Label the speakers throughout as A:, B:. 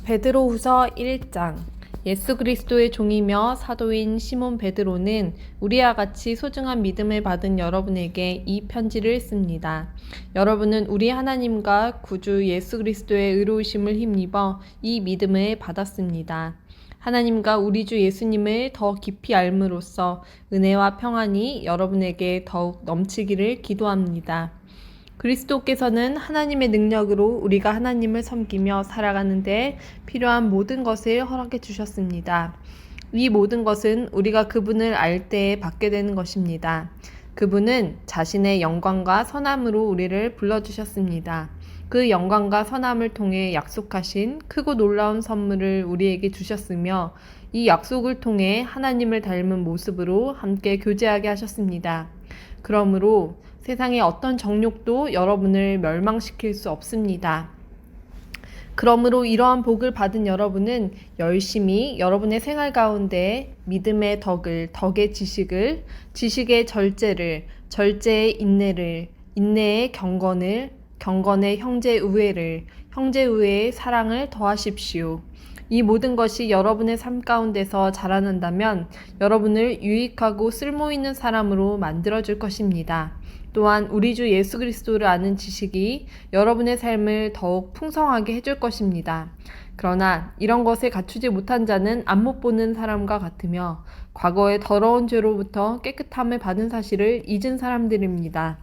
A: 베드로후서 1장. 예수 그리스도의 종이며 사도인 시몬 베드로는 우리와 같이 소중한 믿음을 받은 여러분에게 이 편지를 씁니다. 여러분은 우리 하나님과 구주 예수 그리스도의 의로우심을 힘입어 이 믿음을 받았습니다. 하나님과 우리 주 예수님을 더 깊이 알므로써 은혜와 평안이 여러분에게 더욱 넘치기를 기도합니다. 그리스도께서는 하나님의 능력으로 우리가 하나님을 섬기며 살아가는 데 필요한 모든 것을 허락해 주셨습니다. 이 모든 것은 우리가 그분을 알 때에 받게 되는 것입니다. 그분은 자신의 영광과 선함으로 우리를 불러주셨습니다. 그 영광과 선함을 통해 약속하신 크고 놀라운 선물을 우리에게 주셨으며 이 약속을 통해 하나님을 닮은 모습으로 함께 교제하게 하셨습니다. 그러므로 세상의 어떤 정욕도 여러분을 멸망시킬 수 없습니다. 그러므로 이러한 복을 받은 여러분은 열심히 여러분의 생활 가운데 믿음의 덕을, 덕의 지식을, 지식의 절제를, 절제의 인내를, 인내의 경건을, 경건의 형제 우애를, 형제 우애의 사랑을 더하십시오. 이 모든 것이 여러분의 삶 가운데서 자라난다면 여러분을 유익하고 쓸모있는 사람으로 만들어줄 것입니다. 또한 우리 주 예수 그리스도를 아는 지식이 여러분의 삶을 더욱 풍성하게 해줄 것입니다. 그러나 이런 것을 갖추지 못한 자는 안못 보는 사람과 같으며 과거의 더러운 죄로부터 깨끗함을 받은 사실을 잊은 사람들입니다.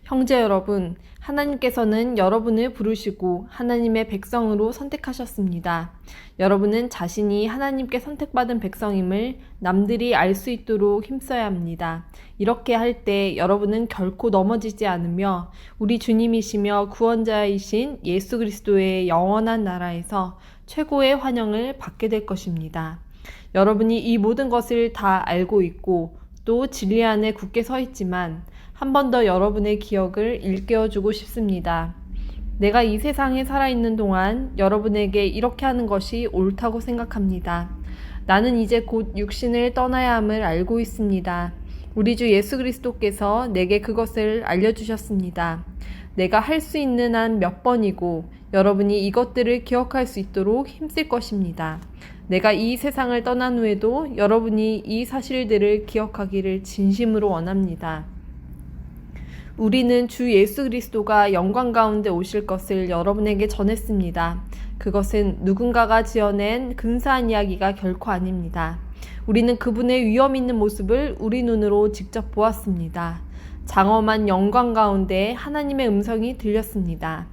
A: 형제 여러분, 하나님께서는 여러분을 부르시고 하나님의 백성으로 선택하셨습니다. 여러분은 자신이 하나님께 선택받은 백성임을 남들이 알 수 있도록 힘써야 합니다. 이렇게 할 때 여러분은 결코 넘어지지 않으며 우리 주님이시며 구원자이신 예수 그리스도의 영원한 나라에서 최고의 환영을 받게 될 것입니다. 여러분이 이 모든 것을 다 알고 있고 또 진리 안에 굳게 서 있지만 한 번 더 여러분의 기억을 일깨워주고 싶습니다. 내가 이 세상에 살아있는 동안 여러분에게 이렇게 하는 것이 옳다고 생각합니다. 나는 이제 곧 육신을 떠나야 함을 알고 있습니다. 우리 주 예수 그리스도께서 내게 그것을 알려주셨습니다. 내가 할 수 있는 한 몇 번이고 여러분이 이것들을 기억할 수 있도록 힘쓸 것입니다. 내가 이 세상을 떠난 후에도 여러분이 이 사실들을 기억하기를 진심으로 원합니다. 우리는 주 예수 그리스도가 영광 가운데 오실 것을 여러분에게 전했습니다. 그것은 누군가가 지어낸 근사한 이야기가 결코 아닙니다. 우리는 그분의 위엄 있는 모습을 우리 눈으로 직접 보았습니다. 장엄한 영광 가운데 하나님의 음성이 들렸습니다.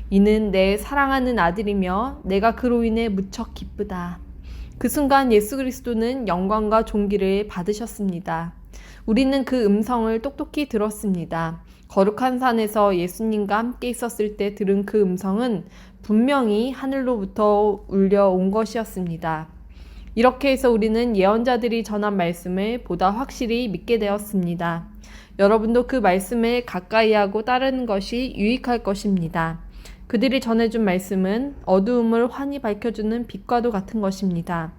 A: 이는 내 사랑하는 아들이며 내가 그로 인해 무척 기쁘다. 그 순간 예수 그리스도는 영광과 존귀를 받으셨습니다. 우리는 그 음성을 똑똑히 들었습니다. 거룩한 산에서 예수님과 함께 있었을 때 들은 그 음성은 분명히 하늘로부터 울려온 것이었습니다. 이렇게 해서 우리는 예언자들이 전한 말씀을 보다 확실히 믿게 되었습니다. 여러분도 그 말씀을 가까이 하고 따르는 것이 유익할 것입니다. 그들이 전해준 말씀은 어두움을 환히 밝혀주는 빛과도 같은 것입니다.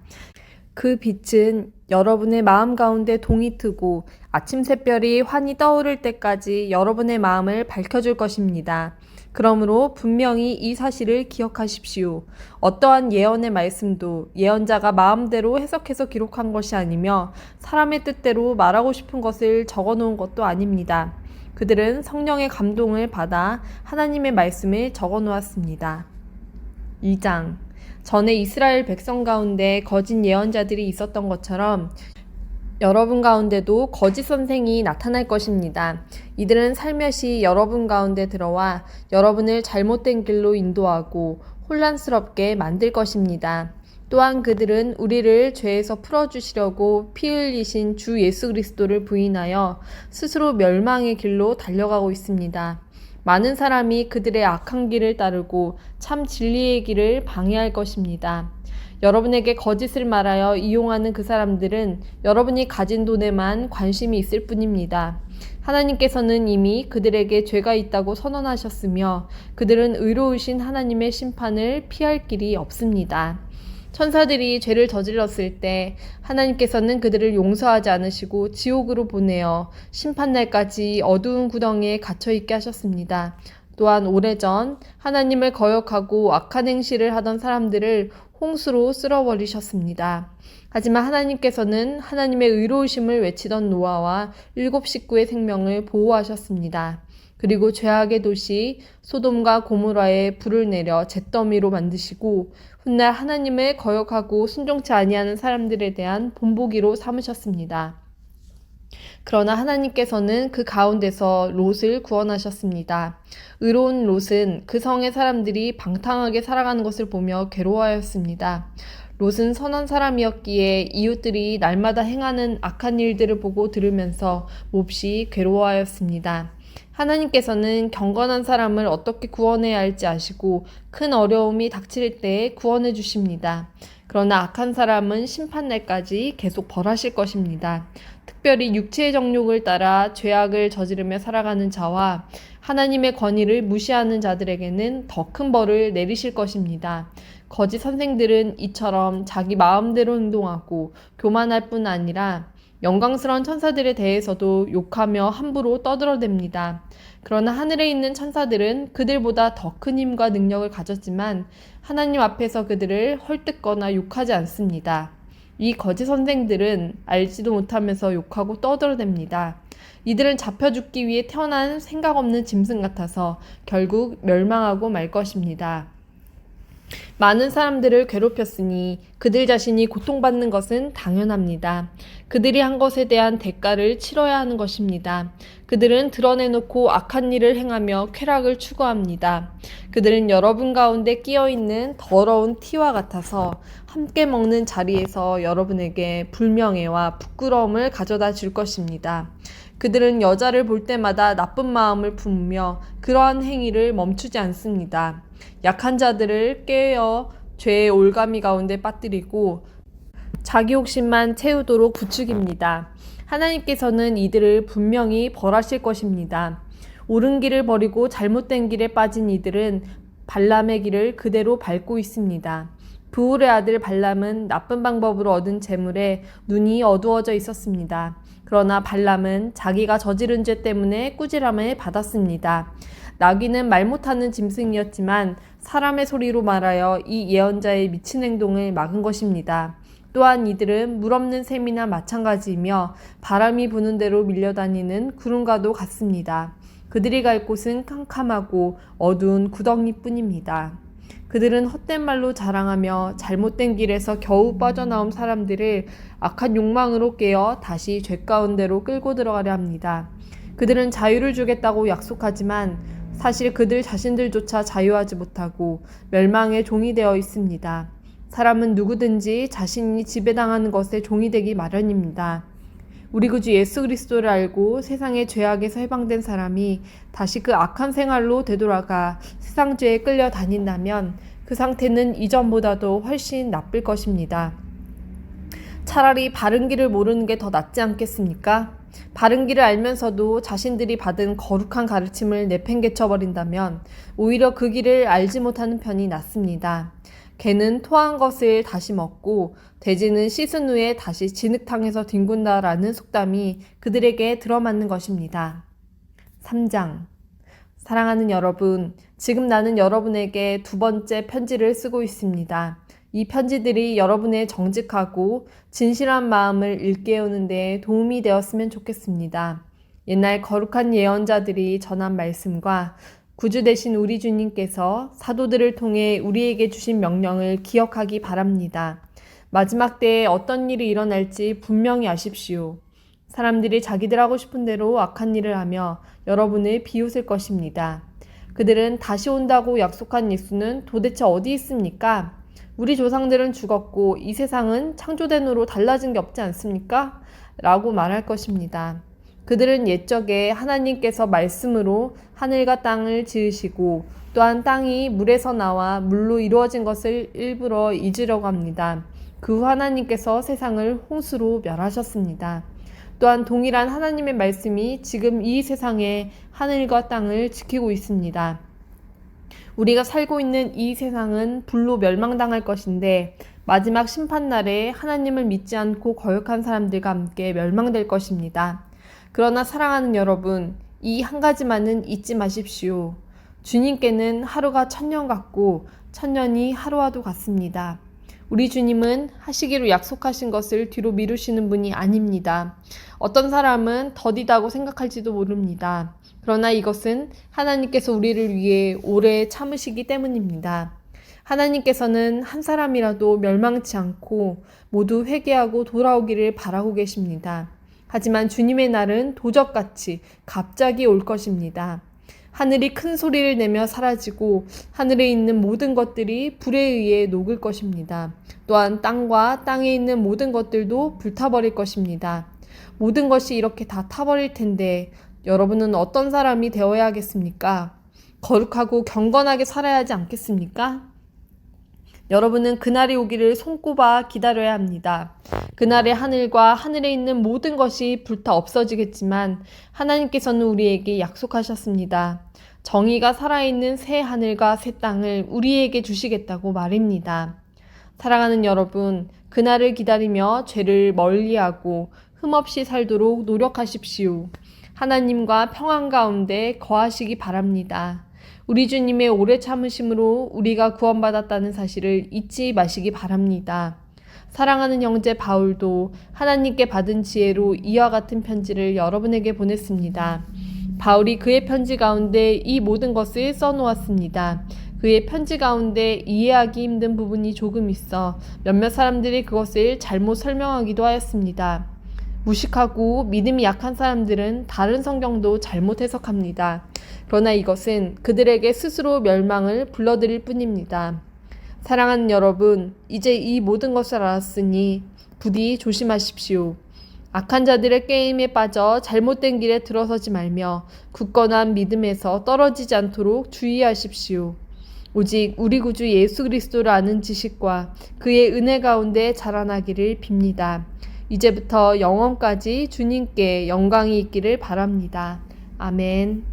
A: 그 빛은 여러분의 마음 가운데 동이 트고 아침 샛별이 환히 떠오를 때까지 여러분의 마음을 밝혀줄 것입니다. 그러므로 분명히 이 사실을 기억하십시오. 어떠한 예언의 말씀도 예언자가 마음대로 해석해서 기록한 것이 아니며 사람의 뜻대로 말하고 싶은 것을 적어놓은 것도 아닙니다. 그들은 성령의 감동을 받아 하나님의 말씀을 적어놓았습니다. 2장. 전에 이스라엘 백성 가운데 거짓 예언자들이 있었던 것처럼 여러분 가운데도 거짓 선생이 나타날 것입니다. 이들은 살며시 여러분 가운데 들어와 여러분을 잘못된 길로 인도하고 혼란스럽게 만들 것입니다. 또한 그들은 우리를 죄에서 풀어주시려고 피 흘리신 주 예수 그리스도를 부인하여 스스로 멸망의 길로 달려가고 있습니다. 많은 사람이 그들의 악한 길을 따르고 참 진리의 길을 방해할 것입니다. 여러분에게 거짓을 말하여 이용하는 그 사람들은 여러분이 가진 돈에만 관심이 있을 뿐입니다. 하나님께서는 이미 그들에게 죄가 있다고 선언하셨으며 그들은 의로우신 하나님의 심판을 피할 길이 없습니다. 천사들이 죄를 저질렀을 때 하나님께서는 그들을 용서하지 않으시고 지옥으로 보내어 심판날까지 어두운 구덩이에 갇혀있게 하셨습니다. 또한 오래전 하나님을 거역하고 악한 행실을 하던 사람들을 홍수로 쓸어버리셨습니다. 하지만 하나님께서는 하나님의 의로우심을 외치던 노아와 7식구의 생명을 보호하셨습니다. 그리고 죄악의 도시 소돔과 고모라에 불을 내려 잿더미로 만드시고 훗날 하나님을 거역하고 순종치 아니하는 사람들에 대한 본보기로 삼으셨습니다. 그러나 하나님께서는 그 가운데서 롯을 구원하셨습니다. 의로운 롯은 그 성의 사람들이 방탕하게 살아가는 것을 보며 괴로워하였습니다. 롯은 선한 사람이었기에 이웃들이 날마다 행하는 악한 일들을 보고 들으면서 몹시 괴로워하였습니다. 하나님께서는 경건한 사람을 어떻게 구원해야 할지 아시고 큰 어려움이 닥칠 때에 구원해 주십니다. 그러나 악한 사람은 심판날까지 계속 벌하실 것입니다. 특별히 육체의 정욕을 따라 죄악을 저지르며 살아가는 자와 하나님의 권위를 무시하는 자들에게는 더 큰 벌을 내리실 것입니다. 거짓 선생들은 이처럼 자기 마음대로 행동하고 교만할 뿐 아니라 영광스러운 천사들에 대해서도 욕하며 함부로 떠들어댑니다. 그러나 하늘에 있는 천사들은 그들보다 더 큰 힘과 능력을 가졌지만 하나님 앞에서 그들을 헐뜯거나 욕하지 않습니다. 이 거짓 선생들은 알지도 못하면서 욕하고 떠들어댑니다. 이들은 잡혀 죽기 위해 태어난 생각 없는 짐승 같아서 결국 멸망하고 말 것입니다. 많은 사람들을 괴롭혔으니 그들 자신이 고통받는 것은 당연합니다. 그들이 한 것에 대한 대가를 치러야 하는 것입니다. 그들은 드러내놓고 악한 일을 행하며 쾌락을 추구합니다. 그들은 여러분 가운데 끼어있는 더러운 티와 같아서 함께 먹는 자리에서 여러분에게 불명예와 부끄러움을 가져다 줄 것입니다. 그들은 여자를 볼 때마다 나쁜 마음을 품으며 그러한 행위를 멈추지 않습니다. 약한 자들을 깨어 죄의 올가미 가운데 빠뜨리고 자기 욕심만 채우도록 부추깁니다. 하나님께서는 이들을 분명히 벌하실 것입니다. 옳은 길을 버리고 잘못된 길에 빠진 이들은 발람의 길을 그대로 밟고 있습니다. 브울의 아들 발람은 나쁜 방법으로 얻은 재물에 눈이 어두워져 있었습니다. 그러나 발람은 자기가 저지른 죄 때문에 꾸지람을 받았습니다. 나귀는 말 못하는 짐승이었지만 사람의 소리로 말하여 이 예언자의 미친 행동을 막은 것입니다. 또한 이들은 물 없는 샘이나 마찬가지이며 바람이 부는 대로 밀려다니는 구름과도 같습니다. 그들이 갈 곳은 캄캄하고 어두운 구덩이뿐입니다. 그들은 헛된 말로 자랑하며 잘못된 길에서 겨우 빠져나온 사람들을 악한 욕망으로 깨어 다시 죄 가운데로 끌고 들어가려 합니다. 그들은 자유를 주겠다고 약속하지만 사실 그들 자신들조차 자유하지 못하고 멸망의 종이 되어 있습니다. 사람은 누구든지 자신이 지배당하는 것에 종이 되기 마련입니다. 우리 구주 예수 그리스도를 알고 세상의 죄악에서 해방된 사람이 다시 그 악한 생활로 되돌아가 세상 죄에 끌려 다닌다면 그 상태는 이전보다도 훨씬 나쁠 것입니다. 차라리 바른 길을 모르는 게 더 낫지 않겠습니까? 바른 길을 알면서도 자신들이 받은 거룩한 가르침을 내팽개쳐버린다면 오히려 그 길을 알지 못하는 편이 낫습니다. 개는 토한 것을 다시 먹고 돼지는 씻은 후에 다시 진흙탕에서 뒹군다라는 속담이 그들에게 들어맞는 것입니다. 3장. 사랑하는 여러분, 지금 나는 여러분에게 두 번째 편지를 쓰고 있습니다. 이 편지들이 여러분의 정직하고 진실한 마음을 일깨우는 데 도움이 되었으면 좋겠습니다. 옛날 거룩한 예언자들이 전한 말씀과 구주 되신 우리 주님께서 사도들을 통해 우리에게 주신 명령을 기억하기 바랍니다. 마지막 때에 어떤 일이 일어날지 분명히 아십시오. 사람들이 자기들 하고 싶은 대로 악한 일을 하며 여러분을 비웃을 것입니다. 그들은 다시 온다고 약속한 예수는 도대체 어디 있습니까? 우리 조상들은 죽었고 이 세상은 창조된 후로 달라진 게 없지 않습니까? 라고 말할 것입니다. 그들은 옛적에 하나님께서 말씀으로 하늘과 땅을 지으시고 또한 땅이 물에서 나와 물로 이루어진 것을 일부러 잊으려고 합니다. 그 후 하나님께서 세상을 홍수로 멸하셨습니다. 또한 동일한 하나님의 말씀이 지금 이 세상에 하늘과 땅을 지키고 있습니다. 우리가 살고 있는 이 세상은 불로 멸망당할 것인데 마지막 심판날에 하나님을 믿지 않고 거역한 사람들과 함께 멸망될 것입니다. 그러나 사랑하는 여러분, 이 한 가지만은 잊지 마십시오. 주님께는 하루가 천년 같고 천년이 하루와도 같습니다. 우리 주님은 하시기로 약속하신 것을 뒤로 미루시는 분이 아닙니다. 어떤 사람은 더디다고 생각할지도 모릅니다. 그러나 이것은 하나님께서 우리를 위해 오래 참으시기 때문입니다. 하나님께서는 한 사람이라도 멸망치 않고 모두 회개하고 돌아오기를 바라고 계십니다. 하지만 주님의 날은 도적같이 갑자기 올 것입니다. 하늘이 큰 소리를 내며 사라지고 하늘에 있는 모든 것들이 불에 의해 녹을 것입니다. 또한 땅과 땅에 있는 모든 것들도 불타버릴 것입니다. 모든 것이 이렇게 다 타버릴 텐데 여러분은 어떤 사람이 되어야 하겠습니까? 거룩하고 경건하게 살아야 하지 않겠습니까? 여러분은 그날이 오기를 손꼽아 기다려야 합니다. 그날의 하늘과 하늘에 있는 모든 것이 불타 없어지겠지만 하나님께서는 우리에게 약속하셨습니다. 정의가 살아있는 새 하늘과 새 땅을 우리에게 주시겠다고 말입니다. 사랑하는 여러분, 그날을 기다리며 죄를 멀리하고 흠없이 살도록 노력하십시오. 하나님과 평안 가운데 거하시기 바랍니다. 우리 주님의 오래 참으심으로 우리가 구원받았다는 사실을 잊지 마시기 바랍니다. 사랑하는 형제 바울도 하나님께 받은 지혜로 이와 같은 편지를 여러분에게 보냈습니다. 바울이 그의 편지 가운데 이 모든 것을 써놓았습니다. 그의 편지 가운데 이해하기 힘든 부분이 조금 있어 몇몇 사람들이 그것을 잘못 설명하기도 하였습니다. 무식하고 믿음이 약한 사람들은 다른 성경도 잘못 해석합니다. 그러나 이것은 그들에게 스스로 멸망을 불러들일 뿐입니다. 사랑하는 여러분, 이제 이 모든 것을 알았으니 부디 조심하십시오. 악한 자들의 게임에 빠져 잘못된 길에 들어서지 말며 굳건한 믿음에서 떨어지지 않도록 주의하십시오. 오직 우리 구주 예수 그리스도를 아는 지식과 그의 은혜 가운데 자라나기를 빕니다. 이제부터 영원까지 주님께 영광이 있기를 바랍니다. 아멘.